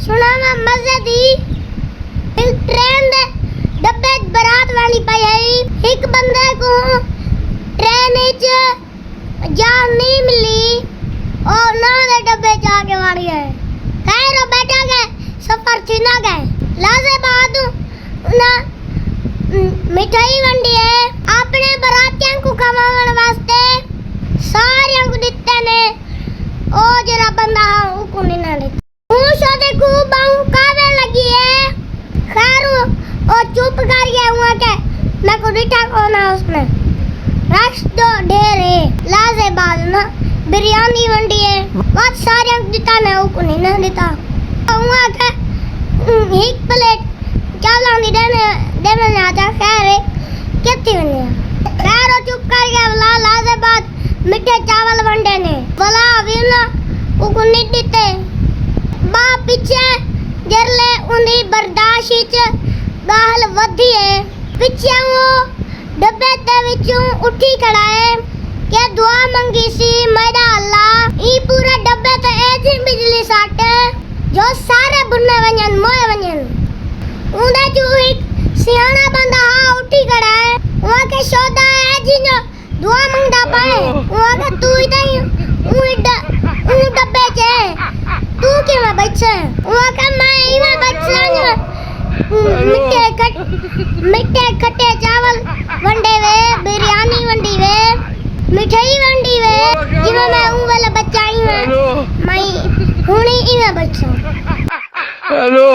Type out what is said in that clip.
सुना मैं मजे दी एक ट्रेन दे डब्बे च बारात वाली पाई है एक बंदे को ट्रेन च जान नहीं मिली और ना दे डब्बे जाके वाली है खैर बैठा गए सफर छिना गए लाजे बाद ना मिठाई वंडी है अपने बरातियों को खवावन वास्ते सारियों को दिते ने ओ जरा बंदा उको नहीं ना दे मुंह दे खूब बाऊ कावे लगी है खैर ओ चुप कर गया हुआ के मैं को दिखा कौन है उसने रश तो ढेर है लाजे बाद ना बिरयानी वंडी है बहुत सारियों को दिता ने उको नहीं ना देता हुआ के एक प्लेट चावल दी देने ना आता खैर कितनी बने खैर चुप कर गया बोला लाजे बाद मीठे चावल वंडे ने बोला अभी ना उको नहीं देते बा पीछे जरले उन्दी बर्दाश्त गाल वधी है पीछे वो डब्बे ते विचों उठी खड़ा है के दुआ मंगी सी मेरा अल्लाह ई पूरा डब्बे ते ऐसी बिजली साट जो सारे बुने वणन मोए वणन उंदे चू एक सियाना बंदा उठी खड़ा है वहां के सौदा है जिनो दुआ मंगदा पाए वहां के तू इधर ऊ डब्बे चे तू के में बच्चा वहां का मैं इमे बच्चा मिठे खट्टे चावल वंडे वे बिरयानी वंडी वे मिठाई वंडी वे जिमे मैं ऊ वाला बच्चा ही मैं हुनी इमे बच्चा हेलो